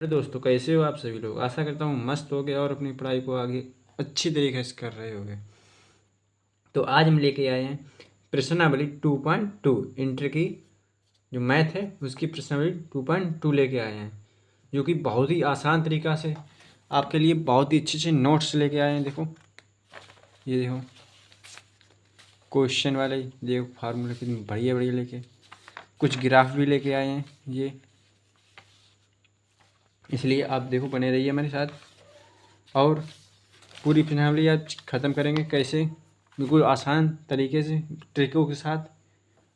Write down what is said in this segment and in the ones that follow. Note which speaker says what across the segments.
Speaker 1: अरे दोस्तों, कैसे हो आप सभी लोग। आशा करता हूँ मस्त हो गए और अपनी पढ़ाई को आगे अच्छी तरीके से कर रहे होगे। तो आज हम लेके आए हैं प्रश्नावली 2.2 इंटर की जो मैथ है उसकी प्रश्नावली 2.2 लेके आए हैं, जो कि बहुत ही आसान तरीका से आपके लिए बहुत ही अच्छे नोट्स लेके आए हैं। देखो, ये देखो क्वेश्चन वाले, देखो फार्मूले कितने बढ़िया बढ़िया लेके, कुछ ग्राफ भी लेके आए हैं ये। इसलिए आप देखो, बने रहिए हमारे साथ और पूरी प्रश्नावली आज ख़त्म करेंगे कैसे, बिल्कुल आसान तरीके से, ट्रिकों के साथ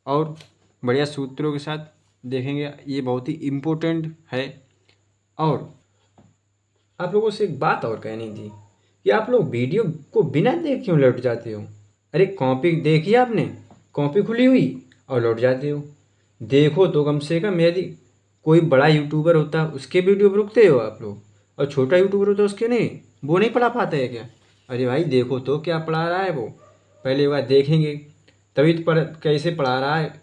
Speaker 1: और बढ़िया सूत्रों के साथ देखेंगे। ये बहुत ही इम्पोर्टेंट है। और आप लोगों से एक बात और कहनी थी कि आप लोग वीडियो को बिना देखे क्यों लौट जाते हो। अरे कॉपी देखी आपने, कॉपी खुली हुई और लौट जाते हो। देखो तो कम से कम, यदि कोई बड़ा यूट्यूबर होता उसके वीडियो पर रुकते हो आप लोग, और छोटा यूट्यूबर होता उसके नहीं, वो नहीं पढ़ा पाते है क्या। अरे भाई देखो तो क्या पढ़ा रहा है वो, पहले बार देखेंगे तभी तो कैसे पढ़ा रहा है।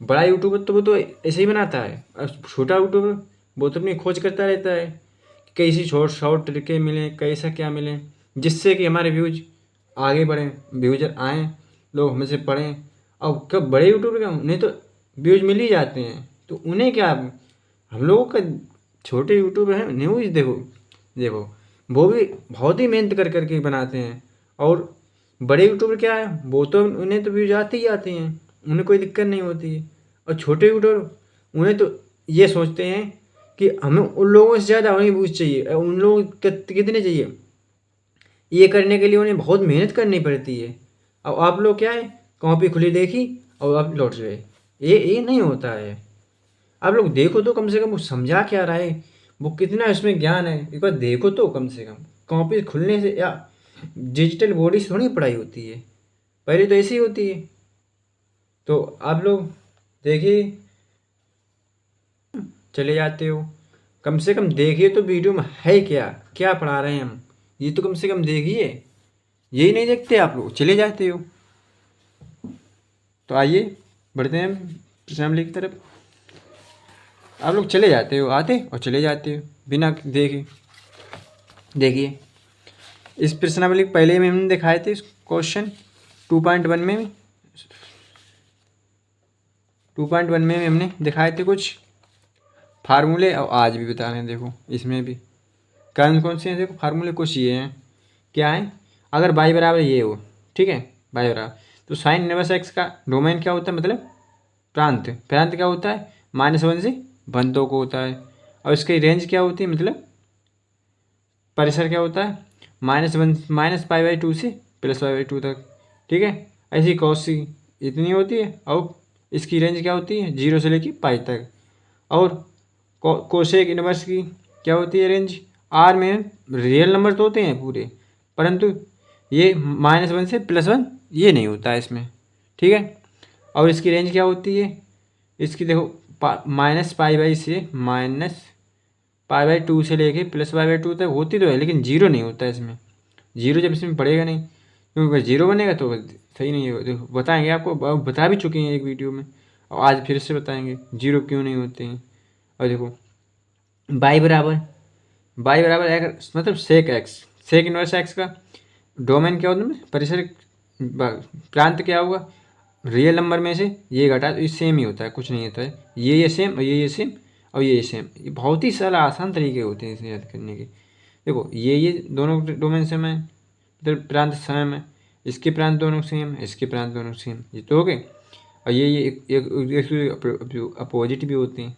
Speaker 1: बड़ा यूट्यूबर तो वो तो ऐसे ही बनाता है, और छोटा यूट्यूबर वो तो अपनी खोज करता रहता है कि कैसी शॉर्ट शॉर्ट तरीके मिलें, कैसा क्या मिलें, जिससे कि हमारे व्यूज आगे बढ़ें, व्यूजर आएँ, लोग हमसे पढ़ें। और कब बड़े यूट्यूबर का उन्हें तो व्यूज मिल ही जाते हैं, तो उन्हें क्या, हम लोगों का छोटे यूट्यूबर हैं न्यूज़ देखो देखो वो भी बहुत ही मेहनत कर करके बनाते हैं। और बड़े यूट्यूबर क्या है, वो तो उन्हें तो व्यूज आते ही आते हैं, उन्हें कोई दिक्कत नहीं होती है। और छोटे यूट्यूबर उन्हें तो ये सोचते हैं कि हमें उन लोगों से ज़्यादा उन्हें व्यूज चाहिए, उन लोग कितने चाहिए, ये करने के लिए उन्हें बहुत मेहनत करनी पड़ती है। और आप लोग क्या है, कॉपी खुली देखी और आप लौट गए, ये नहीं होता है। आप लोग देखो तो कम से कम वो समझा क्या रहा है, वो कितना इसमें ज्ञान है, एक बार देखो तो कम से कम। कॉपी खुलने से या डिजिटल बॉडी से थोड़ी पढ़ाई होती है, पहले तो ऐसी होती है। तो आप लोग देखिए, चले जाते हो, कम से कम देखिए तो वीडियो में है क्या क्या पढ़ा रहे हैं हम, ये तो कम से कम देखिए। यही नहीं देखते आप लोग, चले जाते हो। तो आइए बढ़ते हैं प्रश्नावली की तरफ। आप लोग चले जाते हो, आते और चले जाते हो बिना देखे। देखिए, इस प्रश्नावली पहले में हमने दिखाए थे क्वेश्चन 2.1 में 2.1 में हमने दिखाए थे कुछ फार्मूले, और आज भी बता रहे हैं। देखो इसमें भी कौन से हैं, देखो फार्मूले कुछ ये हैं। क्या है, अगर y बराबर ये हो, ठीक है, y बराबर, तो साइन इनवर्स एक्स का डोमेन क्या होता है, मतलब प्रांत प्रांत क्या होता है, -1 से 1 तक को होता है। और इसकी रेंज क्या होती है, मतलब परिसर क्या होता है, -π/2 से +π/2 तक, ठीक है। ऐसी कॉस सी इतनी होती है, और इसकी रेंज क्या होती है, 0 से लेकर पाई तक। और कोसेक इनवर्स की क्या होती है रेंज, आर में रियल नंबर तो होते हैं पूरे, परंतु ये -1 से +1 ये नहीं होता है इसमें, ठीक है। और इसकी रेंज क्या होती है, इसकी देखो -π/2 से लेके +π/2 तक होती तो है, लेकिन 0 नहीं होता है इसमें। 0 जब इसमें पड़ेगा नहीं, क्योंकि 0 बनेगा तो सही नहीं है। देखो बताएंगे आपको, बता भी चुके हैं एक वीडियो में, और आज फिर से बताएंगे 0 क्यों नहीं होते हैं। और देखो y बराबर एक्स, मतलब sec x, sec inverse x का डोमेन क्या होता है, परिसर प्रांत क्या होगा, रियल नंबर में से ये घटा तो ये सेम ही होता है, कुछ नहीं होता है। ये सेम और ये सेम और ये सेम, ये बहुत ही सारा आसान तरीके होते हैं इसे याद करने के। देखो ये दोनों डोमेन सेम है, मतलब प्रांत सेम है, इसके प्रांत दोनों सेम है, इसके प्रांत दोनों सेम, ये तो हो गए। और एक अपोजिट भी होते हैं,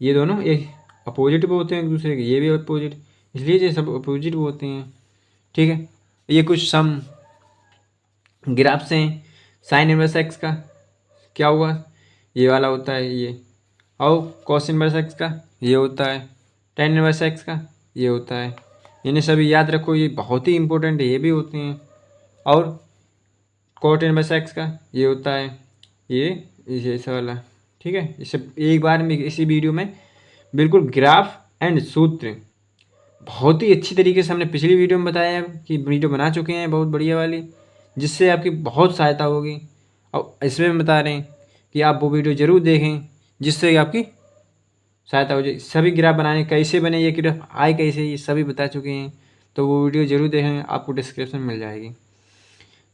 Speaker 1: ये दोनों एक अपोजिट भी होते हैं एक दूसरे के, ये भी अपोजिट, इसलिए ये सब अपोजिट भी होते हैं, ठीक है। ये कुछ सम ग्राफ्स हैं। साइन इनवर्स एक्स का क्या हुआ, ये वाला होता है ये, और कॉस इनवर्स एक्स का ये होता है, टेन इनवर्स एक्स का ये होता है। इन्हें सभी याद रखो, ये बहुत ही इंपॉर्टेंट है, ये भी होते हैं। और कॉट इनवर्स एक्स का ये होता है, ये ऐसा वाला, ठीक है। इसे एक बार में इसी वीडियो में बिल्कुल ग्राफ एंड सूत्र बहुत ही अच्छी तरीके से हमने पिछली वीडियो में बताया है कि वीडियो बना चुके हैं बहुत बढ़िया वाली, जिससे आपकी बहुत सहायता होगी। और इसमें हम बता रहे हैं कि आप वो वीडियो ज़रूर देखें, जिससे आपकी सहायता हो जाए। सभी ग्राफ बनाने कैसे बने, ये ग्राफ आए कैसे, ये सभी बता चुके हैं, तो वो वीडियो जरूर देखें, आपको डिस्क्रिप्शन में मिल जाएगी।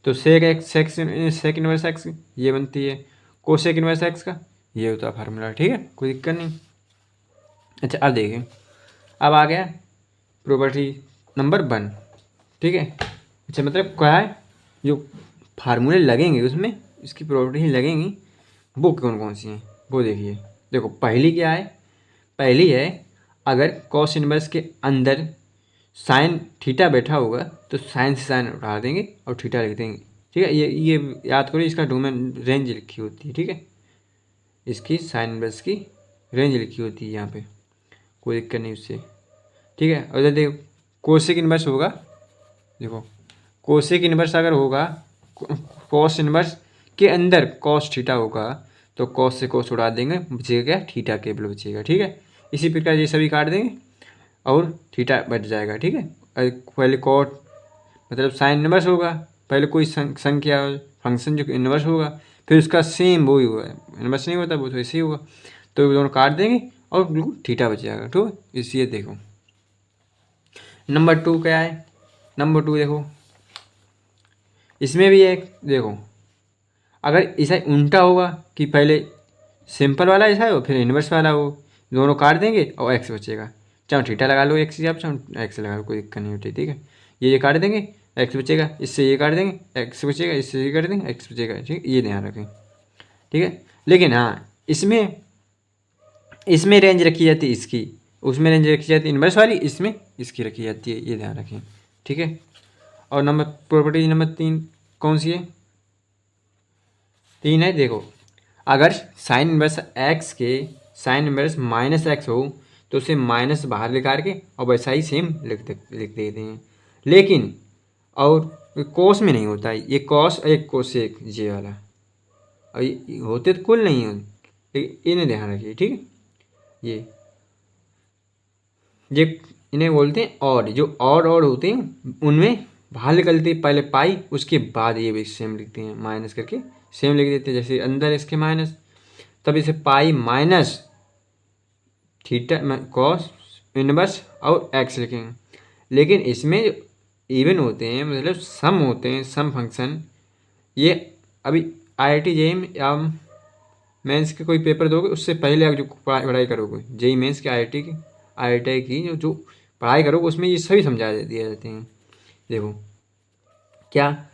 Speaker 1: तो sec x sec inverse x ये बनती है, कोसेक इनवर्स एक्स का ये होता है फार्मूला, ठीक है, कोई दिक्कत नहीं। अच्छा अब देखिए, अब आ गया प्रॉपर्टी नंबर 1, ठीक है। अच्छा मतलब क्या है, जो फार्मूले लगेंगे उसमें इसकी प्रॉपर्टी लगेंगी, वो कौन कौन सी हैं वो देखिए। देखो पहली क्या है, पहली है अगर कॉस इनवर्स के अंदर साइन थीटा बैठा होगा तो साइन से साइन उठा देंगे और थीटा लिख देंगे, ठीक है। ये याद करो, इसका डोमेन रेंज लिखी होती है, ठीक है, इसकी साइन इनवर्स की रेंज लिखी होती है यहाँ पे, कोई दिक्कत नहीं उससे, ठीक है। और देखो कोसेक इनवर्स होगा, देखो कोसेक इनवर्स अगर होगा, कॉस इनवर्स के अंदर कॉस थीटा होगा तो कॉस से कॉस उड़ा देंगे, बचेगा क्या, थीटा केवल बचेगा, ठीक है। इसी प्रकार ये सभी काट देंगे और थीटा बच जाएगा, ठीक है। पहले कॉट मतलब साइन इनवर्स होगा, पहले कोई संख्या फंक्शन जो इनवर्स होगा, फिर उसका सेम वही होगा, इनवर्स नहीं होता वो तो ऐसे ही होगा, तो दोनों काट देंगे और बिल्कुल थीटा बच जाएगा, ठीक है। इसलिए देखो नंबर 2 क्या है, नंबर 2 देखो इसमें भी एक देखो, अगर ऐसा उल्टा होगा कि पहले सिंपल वाला ऐसा हो फिर इन्वर्स वाला हो, दोनों काट देंगे और एक्स बचेगा, चाहे थीटा लगा लो एक्स या चाहे एक्स लगा लो, कोई दिक्कत नहीं होती, ठीक है। ये काट देंगे एक्स बचेगा, इससे ये काट देंगे एक्स बचेगा, इससे ये काट देंगे एक्स बचेगा, ठीक है, ये ध्यान रखें, ठीक है। लेकिन हाँ इसमें रेंज रखी जाती है इसकी, उसमें रेंज रखी जाती है इन्वर्स वाली, इसमें इसकी रखी जाती है, ये ध्यान रखें, ठीक है। और नंबर प्रॉपर्टी नंबर 3 कौन सी है, 3 है, देखो अगर साइन इनवर्स एक्स के साइन इनवर्स माइनस एक्स हो तो उसे माइनस बाहर निकाल के और वैसा ही सेम लिख देते हैं, लेकिन और कोस में नहीं होता है, ये कॉस एक कोस एक ये वाला, और ये होते तो कुल नहीं हो, लेकिन इन्हें ध्यान रखिए, ठीक है। ये इन्हें बोलते हैं ऑड, जो ऑड होते हैं उनमें बाहर निकलती है पहले पाई, उसके बाद ये भी सेम लिखते हैं, माइनस करके सेम लिख देते हैं, जैसे अंदर इसके माइनस, तब इसे pi minus theta cos inverse और एक्स लिखेंगे। लेकिन इसमें इवन होते हैं, मतलब सम होते हैं, सम फंक्शन, ये अभी IIT JEE या मेंस के कोई पेपर दोगे उससे पहले आप जो पढ़ाई करोगे, JEE मेंस के IIT की जो पढ़ाई करोगे उसमें ये सभी समझा दिए जाते हैं। देखो क्या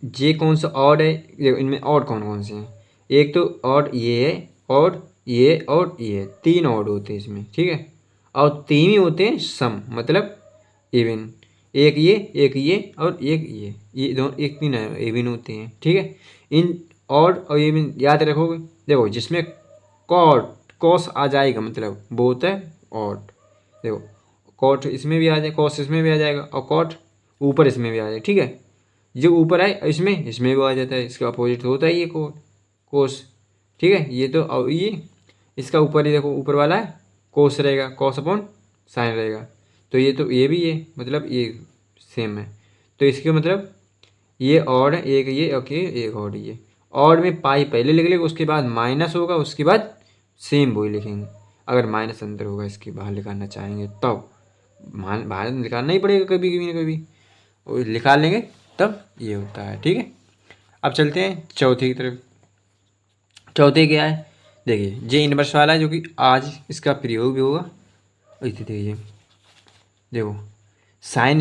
Speaker 1: जे कौन सा ऑड है, देखो इनमें ऑड कौन कौन से हैं, एक तो ऑड ये है, ऑड ये और ये, 3 ऑड होते हैं इसमें, ठीक है। और 3 ही होते हैं सम, मतलब इवन, एक ये और एक ये दोनों एक 3 इवन होते हैं, ठीक है। इन ऑड और इवन याद रखोगे, देखो जिसमें कॉस आ जाएगा मतलब वो होता है ऑड, देखो कॉट इसमें भी आ जाए, कॉस इसमें भी आ जाएगा और कॉट ऊपर इसमें भी आ जाएगा, ठीक है। जो ऊपर आए इसमें भी आ जाता है, इसका अपोजिट होता है ये कोस, ठीक है। ये तो और ये इसका ऊपर ही देखो ऊपर वाला है कोस रहेगा, कॉस अपॉन साइन रहेगा, तो ये भी ये मतलब ये सेम है, तो इसके मतलब ये ऑड है, एक ये ओके एक ऑड, ये ऑड में पाई पहले लिख लेंगे, उसके बाद माइनस होगा, उसके बाद सेम वही लिखेंगे, अगर माइनस अंदर होगा इसके बाहर निकालना चाहेंगे तब बाहर निकालना ही पड़ेगा कभी कभी ना कभी, और निकाल लेंगे तब ये होता है, ठीक है। अब चलते हैं चौथे की तरफ। चौथे क्या है, देखिए जे इनवर्स वाला है जो कि आज इसका प्रयोग भी होगा, इसे देखिए, देखो sine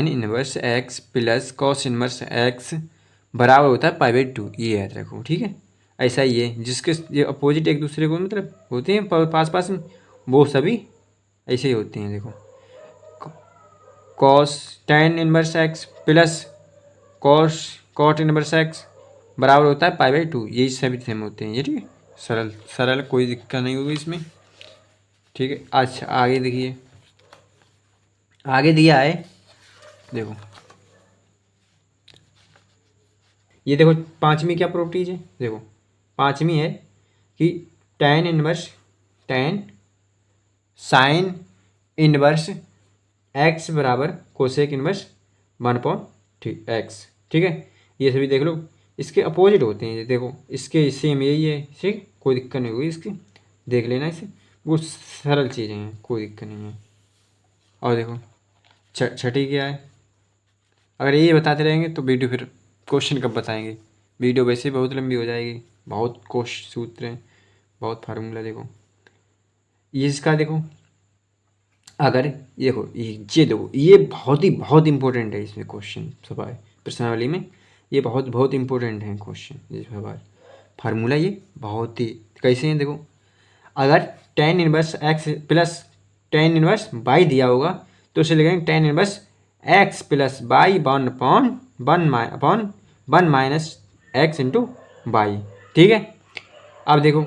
Speaker 1: inverse x plus cos inverse x बराबर होता है π/2, ये याद रखो, ठीक है। ऐसा ही है जिसके ये अपोजिट एक दूसरे को मतलब होते हैं पास पास में, वो सभी ऐसे ही होते हैं, देखो cos tan inverse x plus cot inverse x बराबर होता है π/2, यही सभी सेम होते हैं ये, ठीक है। सरल कोई दिक्कत नहीं होगी इसमें, ठीक है। अच्छा आगे देखिए, आगे दिया है, देखो ये देखो पांचवी क्या प्रॉपर्टीज है, देखो पांचवी है कि tan साइन इनवर्स एक्स बराबर कोसेक इनवर्स 1/x, ठीक है। ये सभी देख लो, इसके अपोजिट होते हैं, देखो इसके सेम यही है, ठीक, कोई दिक्कत नहीं होगी इसकी, देख लेना इसे, वो सरल चीज़ें हैं, कोई दिक्कत नहीं है। और देखो छठी क्या है, अगर ये बताते रहेंगे तो वीडियो फिर क्वेश्चन कब बताएंगे, वीडियो वैसे ही बहुत लंबी हो जाएगी। बहुत कोश सूत्र हैं, बहुत फार्मूला। देखो ये इसका देखो, अगर देखो ये देखो, ये बहुत इंपॉर्टेंट है इसमें क्वेश्चन सवाल प्रश्नावली में, ये बहुत इंपॉर्टेंट है क्वेश्चन ये सवाल फार्मूला। ये बहुत ही कैसे हैं देखो, अगर tan inverse x plus tan inverse by दिया होगा तो उसे लिखेंगे tan inverse x plus by one upon one minus x into by. ठीक है, अब देखो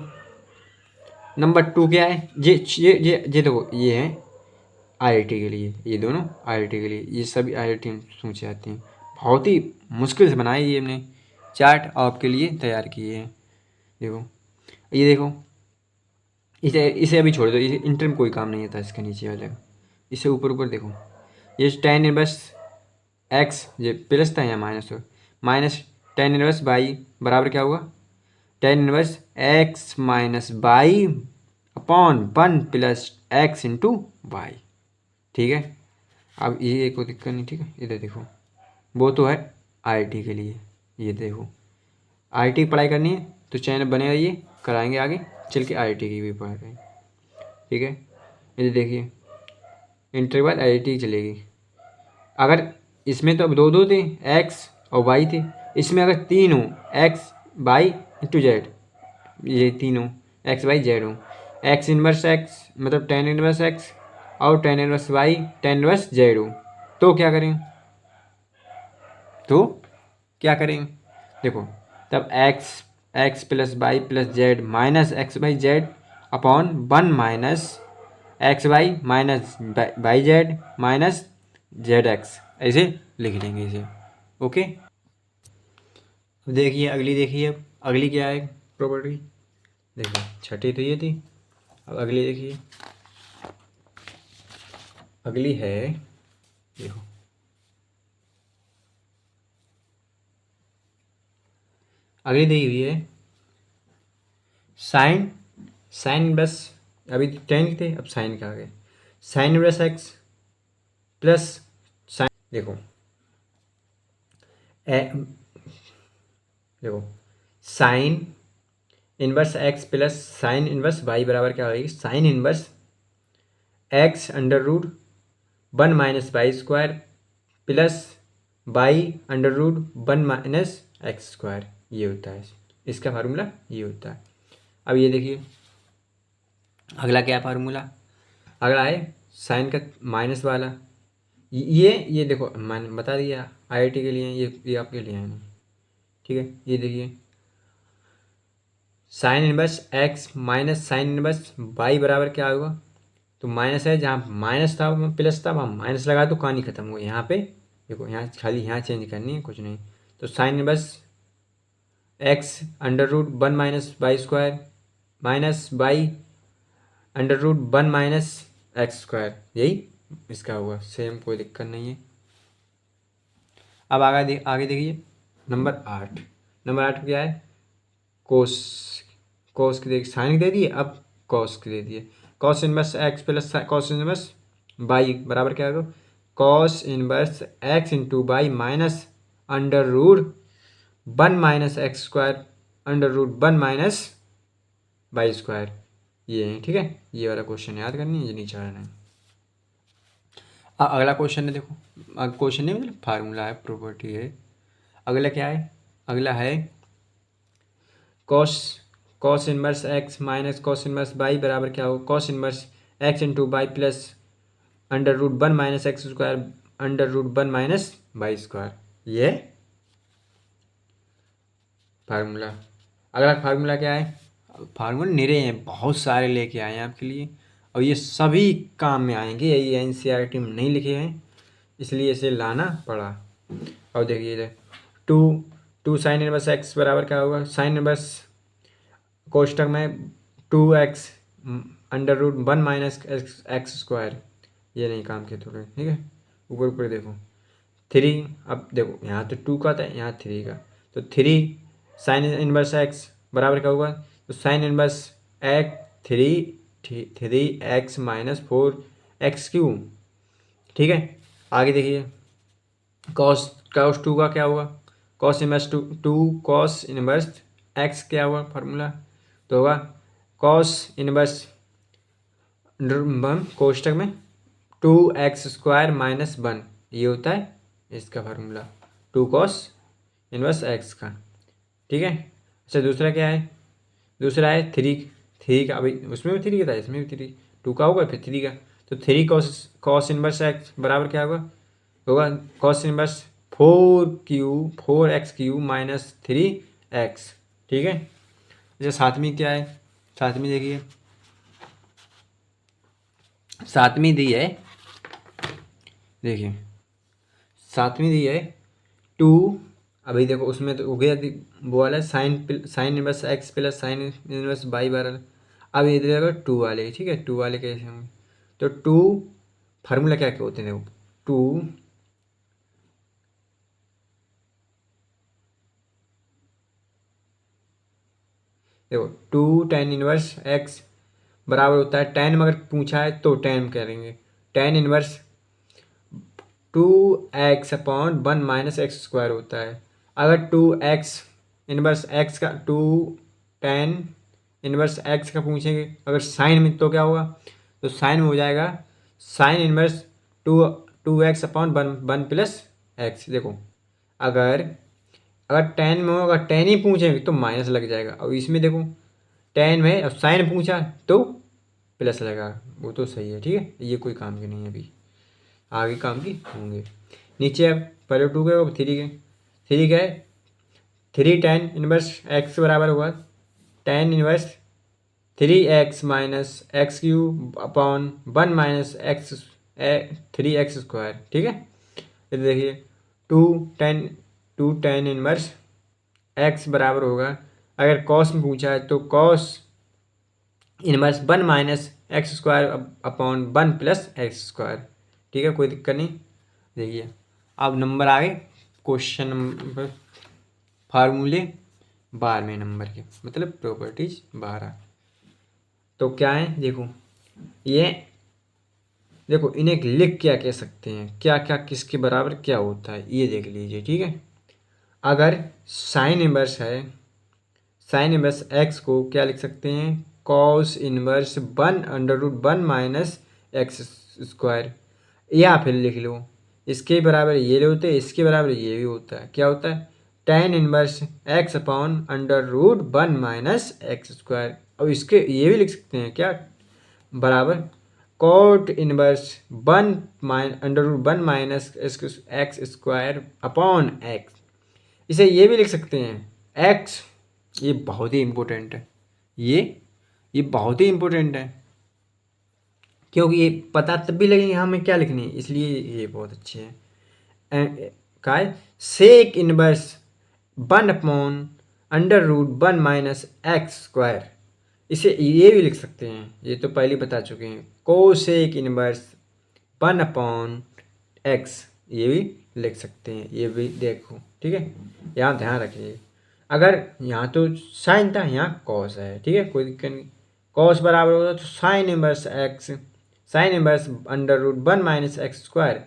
Speaker 1: नंबर 2 क्या है, ये देखो ये है IIT के लिए, ये दोनों IIT के लिए, ये सभी IIT में सोचे आते हैं। बहुत ही मुश्किल से बनाए ये हमने चार्ट आपके लिए तैयार किए हैं। देखो ये देखो, इसे अभी छोड़ दो, इसे इंटर में कोई काम नहीं आता इसके नीचे वाले, इसे ऊपर देखो, ये tan इनवर्स एक्स ये प्लस था या माइनस हो, माइनस tan इनवर्स बाई बराबर क्या होगा, tan inverse x minus y upon one plus x into y. ठीक है, अब ये कोई दिक्कत नहीं। ठीक है, इधर देखो, वो तो है IIT के लिए, ये देखो IIT की पढ़ाई करनी है तो चैनल बने रहिए, कराएंगे आगे चल के IIT की भी पढ़ाई। ठीक है, ये देखिए इंटर के बाद IIT चलेगी। अगर इसमें तो अब दो थे एक्स और वाई थे, इसमें अगर तीन हो एक्स वाई इंटू जेड, ये तीनों एक्स वाई जेड हो, एक्स इनवर्स एक्स मतलब tan इनवर्स एक्स और tan inverse y tan inverse z हो, तो क्या करें, देखो तब x plus y plus z minus x y z upon one minus x y minus y z minus z x, ऐसे लिख लेंगे इसे। ओके, अब देखिए अगली, देखिए अब अगली क्या है प्रॉपर्टी, देखो छठी तो ये थी, अब अगली देखिए, अगली है देखो, अगली दी हुई है साइन बस, अभी टेन थे अब साइन का आ गए, sine inverse x plus sine, देखो देखो sine inverse x plus sine inverse y बराबर क्या होगी, sine inverse x under root one minus y square plus y under root one minus x square, ये होता है इसका फार्मूला, ये होता है। अब ये देखिए अगला क्या फार्मूला, अगला है साइन का माइनस वाला, ये देखो मैंने बता दिया IIT के लिए, ये आपके लिए है नहीं। ठीक है, ये देखिए sine inverse x minus sine inverse y बराबर क्या होगा, तो माइनस है, जहाँ माइनस था वहाँ प्लस था, वहाँ माइनस लगा तो कहानी खत्म हुई, यहाँ पे देखो यहाँ खाली यहाँ चेंज करनी है, कुछ नहीं। तो sine inverse x under root one minus y square minus y under root one minus x square, यही इसका हुआ, सेम कोई दिक्कत नहीं है। अब आगे देखिए नंबर 8, नंबर 8 क्या है, कोस की देखिए साइन दे दिए, अब कॉस की दे दिए, cos inverse x plus cos inverse y बराबर क्या होगा, cos inverse x into y minus under root one minus x square under root one minus y square, ये है। ठीक है, ये वाला क्वेश्चन याद करनी है, ये नीचे आना है। अब अगला क्वेश्चन है, देखो क्वेश्चन नहीं मतलब फार्मूला है, प्रॉपर्टी है। अगला क्या है, अगला है cos inverse x minus cos inverse y बराबर क्या होगा, cos inverse x into y plus under root one minus x square under root one minus y square, ये फार्मूला। अगला फार्मूला क्या है, फार्मूला निरे हैं, बहुत सारे लेके आए हैं आपके लिए, और ये सभी काम में आएंगे, ये NCERT में नहीं लिखे हैं इसलिए इसे लाना पड़ा। और देखिए इधर टू साइन इनवर्स एक्स बराबर क्या होगा, साइन इनवर्स कोष्टक में 2x under root one minus x square, ये नहीं काम के थोड़े। ठीक है, ऊपर देखो 3, अब देखो यहाँ तो 2 का था, यहाँ 3 का, तो 3 साइन इनवर्स एक्स बराबर क्या होगा, तो sine inverse 3x minus 4x3। ठीक है, आगे देखिए कॉस 2 का क्या होगा, cos inverse 2 cos inverse x क्या हुआ फार्मूला, तो होगा कॉस इनवर्स कोष्टक में 2x² माइनस 1, ये होता है इसका फार्मूला 2 कॉस इनवर्स x का। ठीक है, अच्छा दूसरा क्या है, दूसरा है 3 का, अभी उसमें भी 3 का था, इसमें भी 2 का होगा फिर 3 का, तो 3 कॉस इनवर्स x बराबर क्या होगा cos inverse 4x³ minus 3x। ठीक है, अच्छा सातवीं क्या है, सातवीं देखिए, सातवीं दी है, देखिए सातवीं दी है 2, अभी देखो उसमें तो हो गया वो वाला sine inverse x plus sine inverse y बराबर, अब ये देखो 2 वाले, ठीक है 2 वाले कैसे होंगे, तो 2 फार्मूला क्या क्या होते हैं, देखो 2 tan इनवर्स x बराबर होता है, tan अगर पूछा है तो tan करेंगे, tan inverse 2x/1 minus x² होता है, अगर 2x इनवर्स x का 2 tan इनवर्स x का पूछेंगे अगर साइन में तो क्या होगा, तो साइन में हो जाएगा sine inverse 2x/1 plus x। देखो अगर tan में होगा, tan ही पूछेंगे तो माइनस लग जाएगा, और इसमें देखो tan में अब साइन पूछा तो प्लस लगा, वो तो सही है। ठीक है, ये कोई काम की नहीं है, अभी आगे काम की होंगे। नीचे अब पहले 2 के अब 3 के 3 tan इनवर्स x बराबर हुआ tan inverse 3x minus x³ 1 minus 3x²। ठीक है, तो देखिए 2 tan इनवर्स x बराबर होगा, अगर कॉस में पूछा है तो cos inverse 1 minus x²/1 plus x²। ठीक है, कोई दिक्कत नहीं। देखिए अब नंबर आ गए क्वेश्चन नंबर फार्मूले 12वें नंबर के, मतलब प्रॉपर्टीज 12। तो क्या है, देखो ये देखो इन्हें लिख क्या कह सकते हैं, क्या क्या किसके बराबर क्या होता है ये देख लीजिए। ठीक है, अगर साइन इनवर्स है, साइन इनवर्स x को क्या लिख सकते हैं, कॉस इनवर्स 1/√1 माइनस x², या फिर लिख लो इसके बराबर ये होते हैं, इसके बराबर ये भी होता है, क्या होता है tan inverse x/√1 minus x²। अब इसके ये भी लिख सकते हैं क्या, बराबर कॉट इनवर्स 1/√1 माइनस x²/x। इसे ये भी लिख सकते हैं x, ये बहुत ही इम्पोर्टेंट है, ये बहुत ही इम्पोर्टेंट है, क्योंकि ये पता तब भी लगेंगे हमें क्या लिखनी है, इसलिए ये बहुत अच्छे हैं। का सेक इनवर्स 1/√1 माइनस x², इसे ये भी लिख सकते हैं, ये तो पहले बता चुके हैं, कोसेक इनवर्स 1/x, ये भी लिख सकते हैं, ये भी देखो। ठीक है, यहाँ ध्यान रखिए, अगर यहाँ तो साइन था यहाँ कॉस है। ठीक है, कोई दिक्कत नहीं, कॉस बराबर होगा तो sine inverse x, sine inverse 1/√1 minus x²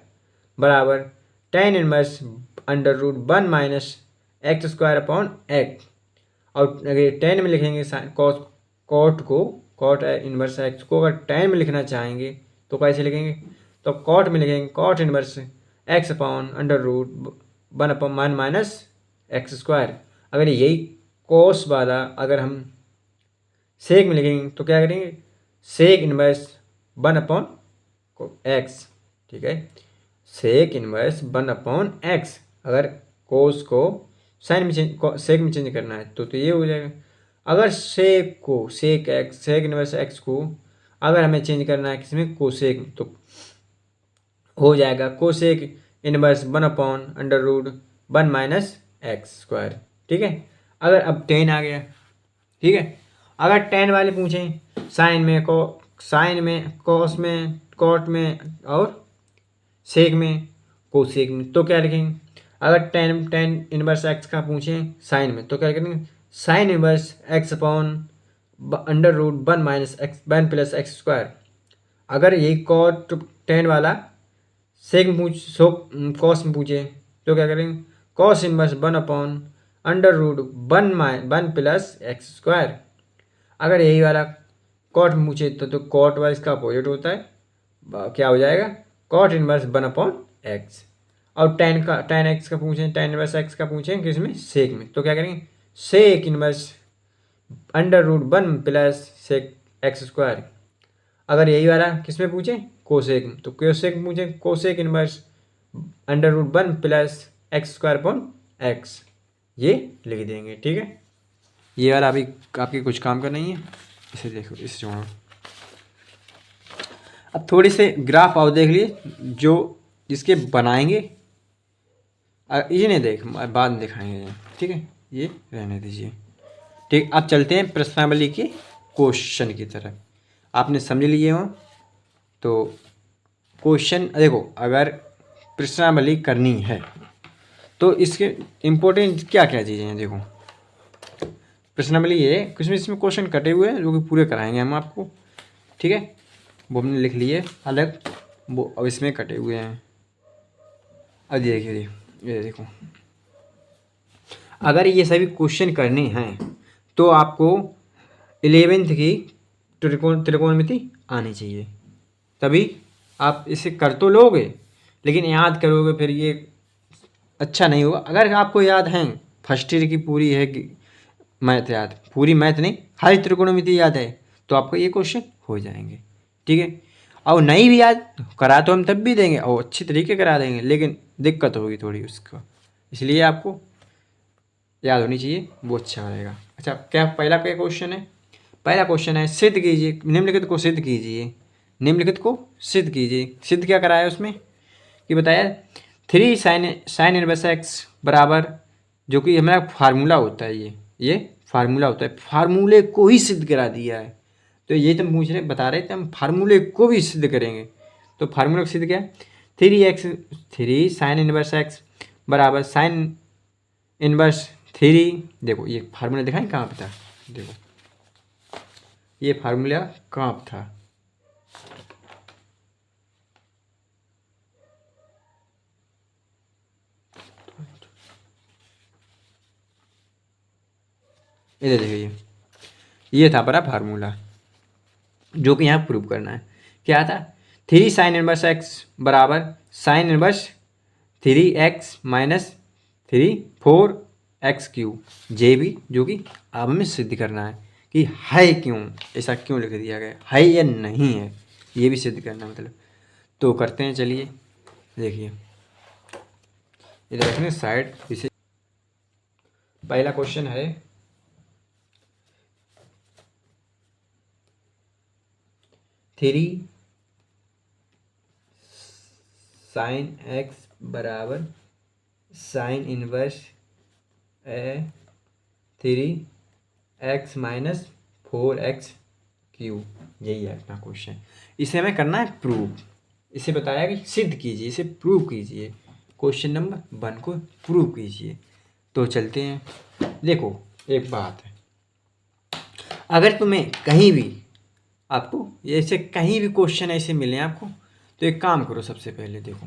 Speaker 1: बराबर tan इनवर्स 1/√1 माइनस x²/x। और अगर tan में लिखेंगे कॉट इनवर्स x को अगर tan में लिखना चाहेंगे तो कैसे लिखेंगे, तो कॉट में लिखेंगे cot inverse x/√1 minus x²। अगर यही कोस वाला अगर हम सेक में लिखेंगे तो क्या करेंगे, सेक इनवर्स 1/x। ठीक है, सेक इनवर्स 1/x, अगर कोस को साइन में सेक में चेंज करना है तो ये हो जाएगा। अगर सेक इनवर्स x को अगर हमें चेंज करना है किसमें, कोसेक, तो हो जाएगा कोसेक इनवर्स 1/√1 माइनस x²। ठीक है, अगर अब tan आ गया, ठीक है, अगर tan वाले पूछें साइन में कॉस में कॉट में और सेक में कोसेक में, तो क्या लिखेंगे, अगर tan इनवर्स x का पूछें साइन में तो क्या करेंगे, sine inverse x/1 under root 1 - x 1 + x²। अगर यही cot tan वाला सेक कॉस में पूछे तो क्या करेंगे, cos इनवर्स 1/√1 + x²। अगर यही वाला कॉट में पूछे तो कॉट वाला इसका अपोजिट होता है, क्या हो जाएगा, cot इनवर्स 1/x। और tan x का पूछें, tan इनवर्स x का पूछें किस में, सेक में, तो क्या करेंगे, सेक इनवर्स √1 + सेक x²। अगर यही वाला किस में पूछें, कोसेक में, तो कोसेक में पूछें कोसेक इनवर्स √1 + x²/x। ये लिख देंगे, ठीक है। ये वाला अभी आपके कुछ काम का नहीं है, इसे देखो, इसे जोड़ो। अब थोड़ी से ग्राफ और देख लिए जो जिसके बनाएंगे, ये नहीं देख, बाद में दिखाएंगे, ठीक है, ये रहने दीजिए। ठीक, अब चलते हैं प्रश्नावली के क्वेश्चन की तरफ। आपने समझ लिए हो तो क्वेश्चन देखो, अगर प्रश्नावली करनी है तो इसके इम्पोर्टेंट क्या क्या चीज़ें हैं, देखो प्रश्नावली ये कुछ भी इसमें क्वेश्चन कटे हुए हैं जो कि पूरे कराएंगे हम आपको, ठीक है, वो हमने लिख लिए अलग, वो अब इसमें कटे हुए हैं। अब देखिए, ये देखो, अगर ये सभी क्वेश्चन करने हैं तो आपको 11th की त्रिकोणमिति आनी चाहिए, तभी आप इसे कर तो लोगे लेकिन याद करोगे फिर ये अच्छा नहीं होगा। अगर आपको याद है, फर्स्ट ईयर की पूरी है कि मैथ याद, पूरी मैथ नहीं, हर त्रिकोणमिति याद है, तो आपको ये क्वेश्चन हो जाएंगे, ठीक है। और नहीं भी याद करा तो हम तब भी देंगे और अच्छी तरीके करा देंगे, लेकिन दिक्कत होगी थोड़ी उसको, इसलिए आपको याद होनी चाहिए, वो अच्छा रहेगा। अच्छा, क्या पहला क्या क्वेश्चन है, पहला क्वेश्चन है सिद्ध कीजिए, निम्नलिखित को सिद्ध कीजिए, निम्नलिखित को सिद्ध कीजिए। सिद्ध क्या कराया उसमें कि बताया 3 sin इनवर्स x बराबर, जो कि हमारा फार्मूला होता है, ये फार्मूला होता है, फार्मूले को ही सिद्ध करा दिया है। तो ये तो पूछ रहे बता रहे थे हम फार्मूले को भी सिद्ध करेंगे, तो फार्मूला को सिद्ध क्या है, 3 sin इनवर्स x बराबर sin इनवर्स 3। देखो ये फार्मूला दिखाएं कहाँ पे था, देखो ये फार्मूला कहाँ पे था, इधर देखिए, ये था बड़ा फार्मूला जो कि यहाँ प्रूव करना है। क्या था, 3 sin इनवर्स x बराबर sin इनवर्स 3x - 3 4x³ जे भी, जो कि अब हमें सिद्ध करना है कि है क्यों, ऐसा क्यों लिख दिया गया है या नहीं है, ये भी सिद्ध करना मतलब। तो करते हैं, चलिए देखिए, इधर रखने साइड, इसे पहला क्वेश्चन है 3 sin x बराबर sin इनवर्स 3x - 4x³, यही है अपना क्वेश्चन। इसे हमें करना है प्रूव, इसे बताया कि सिद्ध कीजिए, इसे प्रूव कीजिए, क्वेश्चन नंबर 1 को प्रूव कीजिए। तो चलते हैं, देखो एक बात है, अगर तुम्हें कहीं भी आपको ऐसे कहीं भी क्वेश्चन ऐसे मिले आपको, तो एक काम करो, सबसे पहले देखो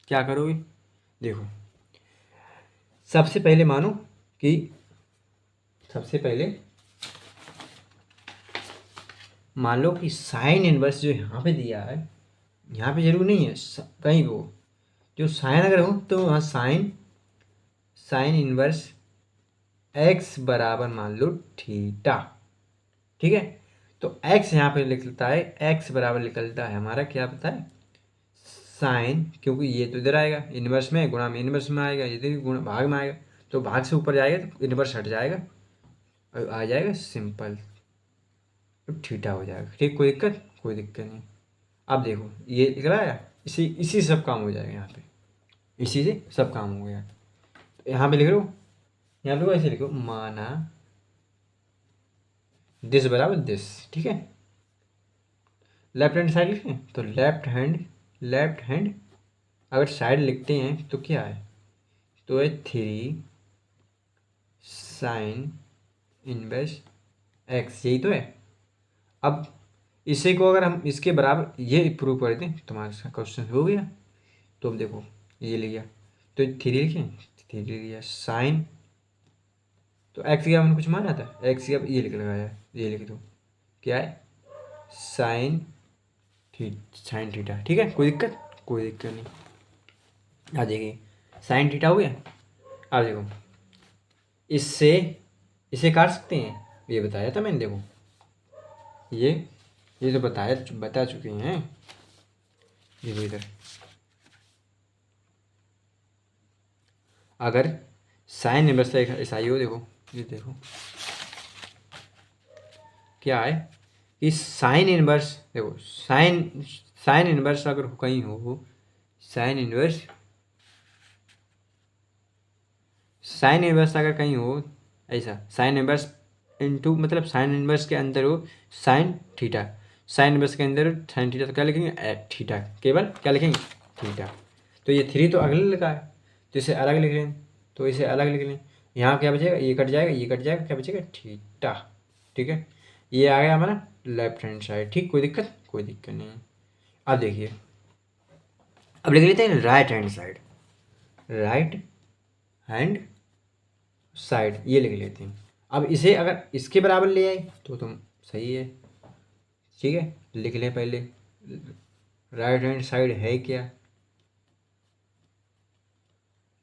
Speaker 1: क्या करोगे, देखो सबसे पहले मानो कि सबसे पहले मान लो कि साइन इनवर्स जो यहाँ पे दिया है, यहाँ पे जरूर नहीं है कहीं वो, जो साइन अगर हो तो वहाँ साइन इनवर्स x बराबर मान लो थीटा, ठीक है। तो x यहाँ पे निकलता है, x बराबर निकलता है हमारा क्या पता है, साइन, क्योंकि ये तो इधर आएगा इनवर्स में, गुणा में इनवर्स में आएगा, इधर गुणा भाग में आएगा, तो भाग से ऊपर जाएगा तो इनवर्स हट जाएगा और आ जाएगा सिंपल, तो थीटा हो जाएगा, ठीक, कोई दिक्कत नहीं। अब देखो ये निकला आया, इसी से सब काम हो जाएगा, यहाँ पे इसी से सब काम हो गया। तो यहाँ पे लिख लो, यहाँ पे ऐसे लिखो, माना दिस बराबर दिस, ठीक है। लेफ्ट हैंड साइड लिखें तो लेफ्ट हैंड अगर साइड लिखते हैं तो क्या है, तो है 3 sin इनवर्स x, यही तो है, अब इसी को अगर हम इसके बराबर ये प्रूव कर दें तो हमारा क्वेश्चन हो गया। तो अब देखो ये लिया तो 3 लिखें, 3 लिया साइन, तो एक्स की हमने कुछ माना था, एक्स की अब ये लिख लगाया, ये लिख दो क्या है साइन साइन थीटा। ठीक है, कोई दिक्कत नहीं। आ देखिए साइन थीटा हो गया। अब देखो इससे इसे काट सकते हैं, ये बताया था मैंने। देखो ये तो बता चुके हैं। देखो इधर अगर साइन इनवर्स ऐसा ही हो, देखो ये देखो क्या है कि साइन इनवर्स, देखो साइन इनवर्स अगर कहीं हो, साइन इनवर्स अगर कहीं हो ऐसा, साइन इनवर्स इनटू मतलब साइन इनवर्स के अंदर हो साइन थीटा, साइन इनवर्स के अंदर साइन थीटा, तो क्या लिखेंगे थीटा, केवल क्या लिखेंगे थीटा। तो ये 3 तो अगले लिखा है, तो इसे अलग लिख लें, तो इसे अलग लिख लें। यहाँ क्या बचेगा, ये कट जाएगा, ये कट जाएगा, क्या बचेगा थीटा। ठीक है, ये आ गया हमारा लेफ्ट हैंड साइड। ठीक, कोई दिक्कत नहीं। अब देखिए अब लिख लेते हैं right hand side, right hand side ये लिख लेते हैं। अब इसे अगर इसके बराबर ले आए तो तुम सही है। ठीक है, लिख ले पहले राइट हैंड साइड है क्या।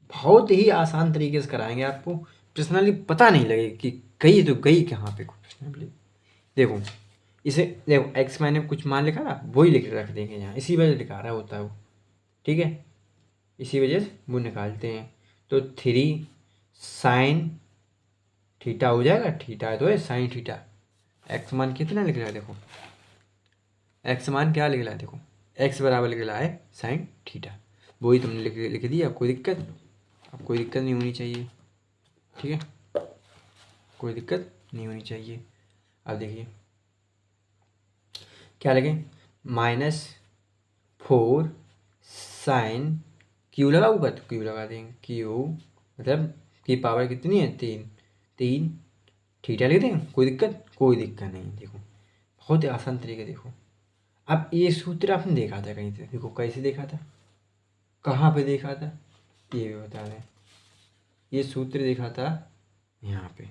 Speaker 1: बहुत ही आसान तरीके से कराएंगे आपको, पर्सनली पता नहीं लगे कि गई तो गई कहाँ पे पर्सनली। देखो इसे देखो एक्स मैंने कुछ मान लिखा ना, वही लिख रख देंगे यहाँ, इसी वजह से लिखा रहा होता है वो। ठीक है, इसी वजह से वो निकालते हैं। तो 3 साइन थीटा हो जाएगा, थीटा तो है साइन थीटा। एक्स मान कितना लिख रहा है, देखो एक्स मान क्या लिख रहा है, देखो एक्स बराबर लिख रहा है साइन थीटा, वही तुमने लिख दिया। कोई दिक्कत, अब कोई दिक्कत नहीं होनी चाहिए। ठीक है, कोई दिक्कत नहीं होनी चाहिए। अब देखिए क्या लगे -4 साइन क्यू लगा होगा तो क्यू लगा देंगे, क्यू मतलब की पावर कितनी है 3 थीटा लिख देंगे। कोई दिक्कत नहीं। देखो बहुत ही आसान तरीके। देखो अब ये सूत्र आपने देखा था कहीं से, देखो कैसे देखा था, कहाँ पे देखा था, ये भी बता दें। ये सूत्र देखा था यहाँ पे,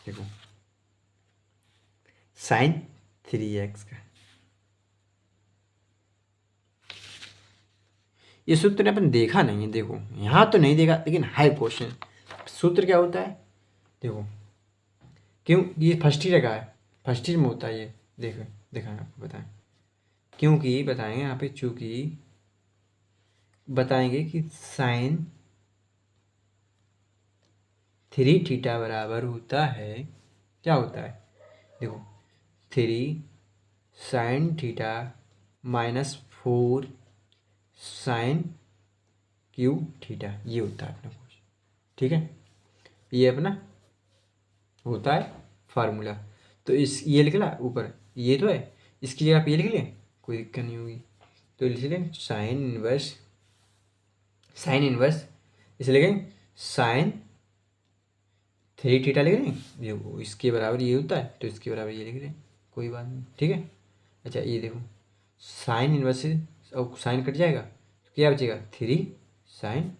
Speaker 1: देखो साइन 3x का, ये सूत्र अपन देखा नहीं है। देखो यहाँ तो नहीं देखा, लेकिन है क्वेश्चन। सूत्र क्या होता है, देखो क्यों ये फर्स्ट ईयर का है, फर्स्ट ईयर में होता है ये। देखो दिखाएं आपको, बताएं क्योंकि बताएंगे यहाँ पे, चूँकि बताएंगे कि साइन 3 थीटा बराबर होता है, क्या होता है, देखो 3 sine theta -4 sine cube theta, ये होता है अपना कुछ। ठीक है, ये अपना होता है फार्मूला। तो इस ये लिख ला ऊपर, ये तो है, इसकी जगह आप ये लिख लें, कोई दिक्कत नहीं होगी। तो इसलिए साइन इनवर्स इसे लिखें साइन 3 थीटा लिख दें, ये इसके बराबर ये होता है, तो इसके बराबर ये लिख दें, कोई बात नहीं। ठीक है, अच्छा ये देखो साइन इनवर्स से और साइन कट जाएगा तो क्या बचेगा 3 साइन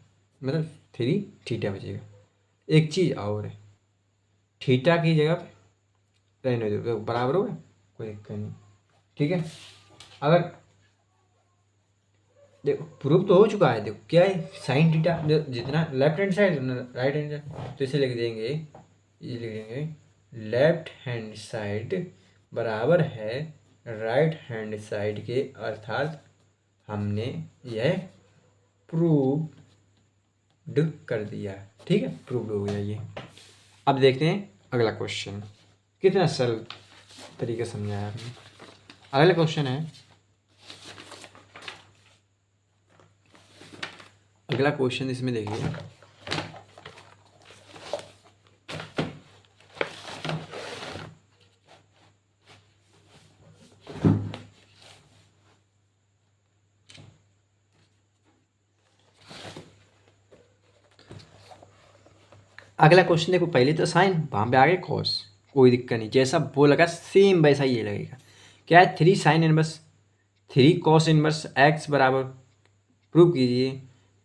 Speaker 1: मतलब 3 थीटा बचेगा। एक चीज़ और है, थीटा की जगह पे रहने दो, तो बराबर हो गया, कोई दिक्कत नहीं। ठीक है, अगर देखो प्रूफ तो हो चुका है। देखो क्या है साइन थीटा, जितना left hand side right hand side, तो इसे लिख देंगे, ये लिख देंगे लेफ्ट हैंड साइड बराबर है राइट हैंड साइड के, अर्थात हमने यह प्रूव्ड कर दिया। ठीक है, प्रूव्ड हो गया ये। अब देखते हैं अगला क्वेश्चन, कितना सरल तरीके से समझाया आपने। अगला क्वेश्चन है, अगला क्वेश्चन इसमें देखिए, अगला क्वेश्चन देखो, पहले तो साइन, वहाँ पे आ गए कॉस, कोई दिक्कत नहीं, जैसा वो लगा सेम वैसा ये लगेगा। क्या है, 3 sine inverse 3 cos inverse x बराबर, प्रूव कीजिए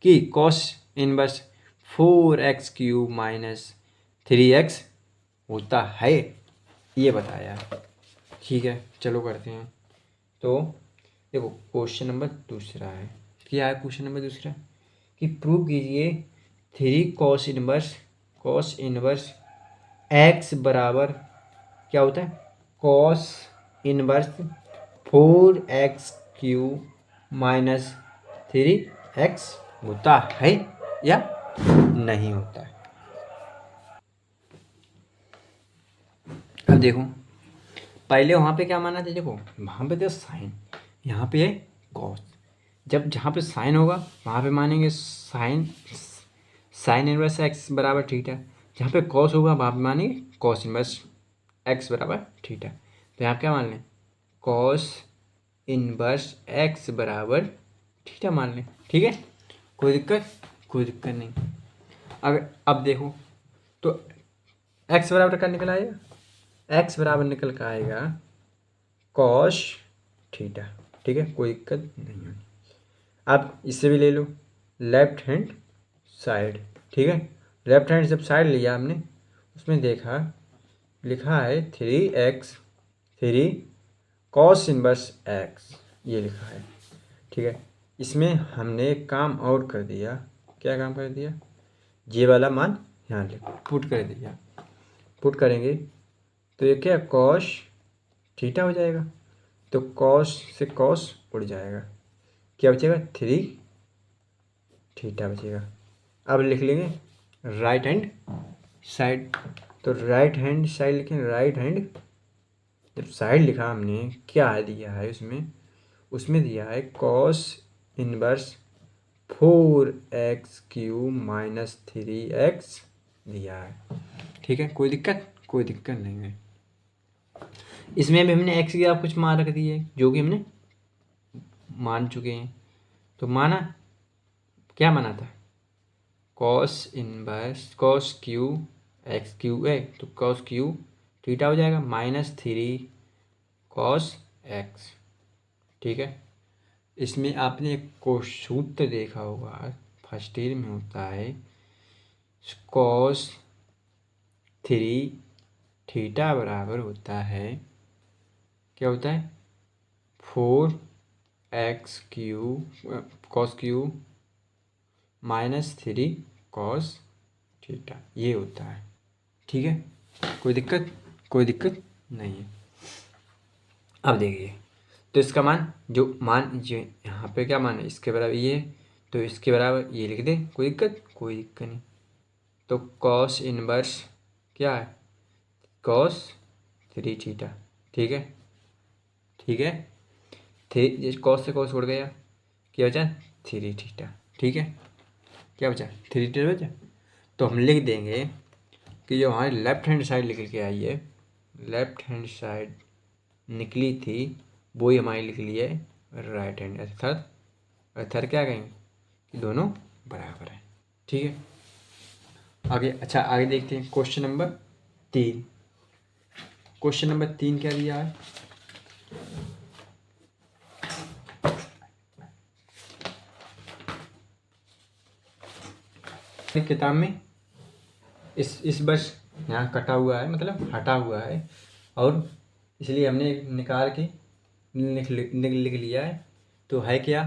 Speaker 1: कि cos inverse 4x³ minus 3x होता है, ये बताया। ठीक है, चलो करते हैं। तो देखो क्वेश्चन नंबर दूसरा है, क्या है क्वेश्चन नंबर दूसरा, कि प्रूव कीजिए 3 कॉस इनवर्स एक्स बराबर क्या होता है, cos inverse 4x³ minus 3x होता है या नहीं होता है। अब देखो पहले वहाँ पे क्या माना था, देखो वहाँ पे था साइन, यहाँ पे है कॉस। जब जहाँ पे साइन होगा वहाँ पे मानेंगे साइन इनवर्स एक्स बराबर थीटा, जहाँ पे कॉस होगा वहाँ पे मानेंगे कॉस इनवर्स एक्स बराबर थीटा। तो यहाँ क्या मान लें, कॉस इनवर्स एक्स बराबर थीटा मान लें। ठीक है, कोई दिक्कत नहीं। अगर अब देखो तो एक्स बराबर क्या निकल आएगा, एक्स बराबर निकल कर आएगा कॉस थीटा। ठीक है, कोई दिक्कत नहीं है। अब इससे भी ले लो लेफ्ट हैंड साइड। ठीक है, लेफ्ट हैंड जब साइड लिया हमने, उसमें देखा लिखा है 3 कॉस इनवर्स एक्स, ये लिखा है। ठीक है, इसमें हमने एक काम और कर दिया, क्या काम कर दिया, ये वाला मान यहाँ लिखो पुट कर दिया। पुट करेंगे तो ये क्या कॉस थीटा हो जाएगा, तो कॉस से कॉस उड़ जाएगा, क्या बचेगा 3 थीटा बचेगा। अब लिख लेंगे राइट हैंड साइड, तो राइट हैंड साइड लिखें, राइट हैंड जब साइड लिखा हमने क्या दिया है उसमें दिया है cos inverse 4x³ minus 3x दिया है। ठीक है, कोई दिक्कत नहीं है। इसमें भी हमने x की आप कुछ मान रख दी है जो कि हमने मान चुके हैं। तो माना क्या माना था, cos inverse cos Q x³ है तो कॉस क्यू थीटा हो जाएगा माइनस 3 कॉस x। ठीक है, इसमें आपने एक को सूत्र देखा होगा फर्स्ट ईयर में होता है, कॉस 3 थीटा बराबर होता है, क्या होता है 4x³ cos Q minus 3 cos theta, ये होता है। ठीक है, कोई दिक्कत नहीं है। अब देखिए तो इसका मान जो यहाँ पे क्या मान है, इसके बराबर ये है तो इसके बराबर ये लिख दें, कोई दिक्कत नहीं। तो कॉस इनवर्स क्या है, कॉस 3 थीटा। ठीक है, थ्री कॉस से कॉस उड़ गया, क्या बचा 3 थीटा। ठीक है, क्या बचा 3 थीटा बचा। तो हम लिख देंगे कि जो हमारी लेफ्ट हैंड साइड निकल के आई है, लेफ्ट हैंड साइड निकली थी वही हमारी लिख ली है राइट हैंड, अर्थात क्या कहेंगे कि दोनों बराबर हैं। ठीक है, आगे आगे देखते हैं क्वेश्चन नंबर 3। क्वेश्चन नंबर 3 क्या दिया है, किताब में इस बस यहाँ कटा हुआ है, मतलब हटा हुआ है, और इसलिए हमने निकाल के लिख लिया है। तो है क्या,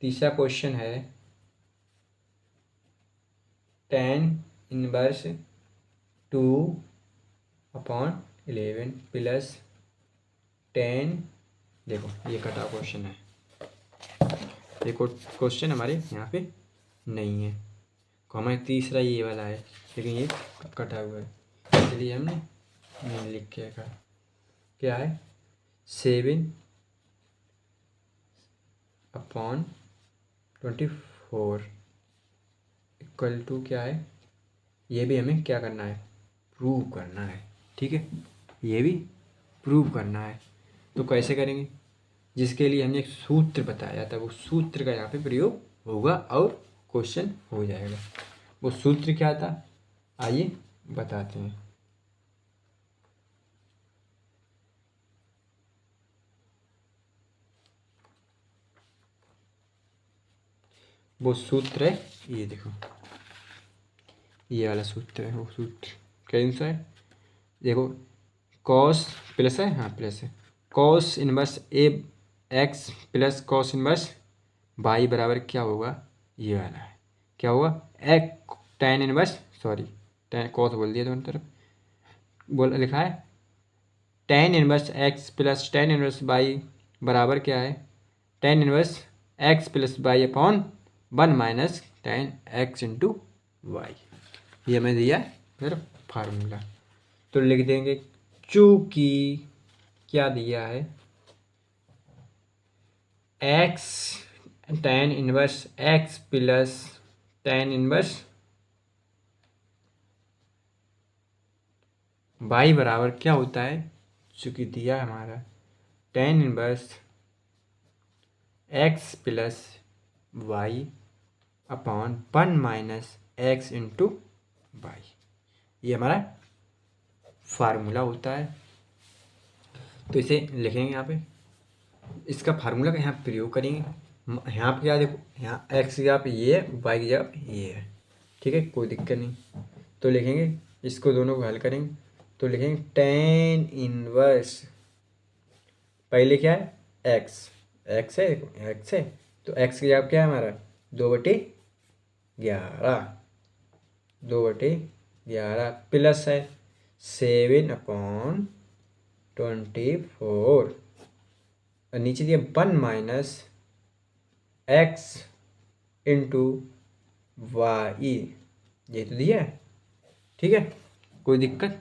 Speaker 1: तीसरा क्वेश्चन है tan इनवर्स 2/11 प्लस tan, देखो ये कटा क्वेश्चन है, देखो क्वेश्चन हमारे यहाँ पे नहीं है, हमारे तीसरा ये वाला है लेकिन ये कटा हुआ है, इसलिए हमने नहीं लिख के रखा। क्या है 7/24 इक्वल टू क्या है, ये भी हमें क्या करना है, प्रूव करना है। ठीक है, ये भी प्रूव करना है। तो कैसे करेंगे, जिसके लिए हमने एक सूत्र बताया था वो सूत्र का यहाँ पे प्रयोग होगा और क्वेश्चन हो जाएगा। वो सूत्र क्या था, आइए बताते हैं। वो सूत्र है, ये देखो, ये वाला सूत्र है। वो सूत्र कौन सा है? देखो, कॉस प्लस है, हाँ प्लस है, cos inverse a x plus cos inverse y बराबर क्या होगा? ये वाला है, क्या होगा? एक tan inverse, sorry tan cos बोल दिया दोनों तरफ, बोल लिखा है tan inverse x plus tan inverse y बराबर क्या है? Tan inverse x plus y upon one minus tan x into y. ये हमें दिया है फिर फार्मूला, तो लिख देंगे चूंकि क्या दिया है? X tan inverse x plus tan inverse y बराबर क्या होता है? चूंकि दिया है हमारा tan inverse x plus y upon one minus x into y, ये हमारा फार्मूला होता है। तो इसे लिखेंगे यहाँ पे, इसका फार्मूला का यहाँ प्रयोग करेंगे। यहाँ पे क्या देखो, यहाँ एक्स की जगह पे ये है, वाई की जगह पे ये है, ठीक है, कोई दिक्कत नहीं। तो लिखेंगे, इसको दोनों को हल करेंगे तो लिखेंगे टेन इनवर्स, पहले क्या है? एक्स, एक्स है, देखो एक्स है, तो एक्स की जगह पे क्या है हमारा? 2/11, 2/11 प्लस है 7/24, और नीचे दिया 1 माइनस एक्स इंटू वाई, ये तो दिया है, ठीक है, कोई दिक्कत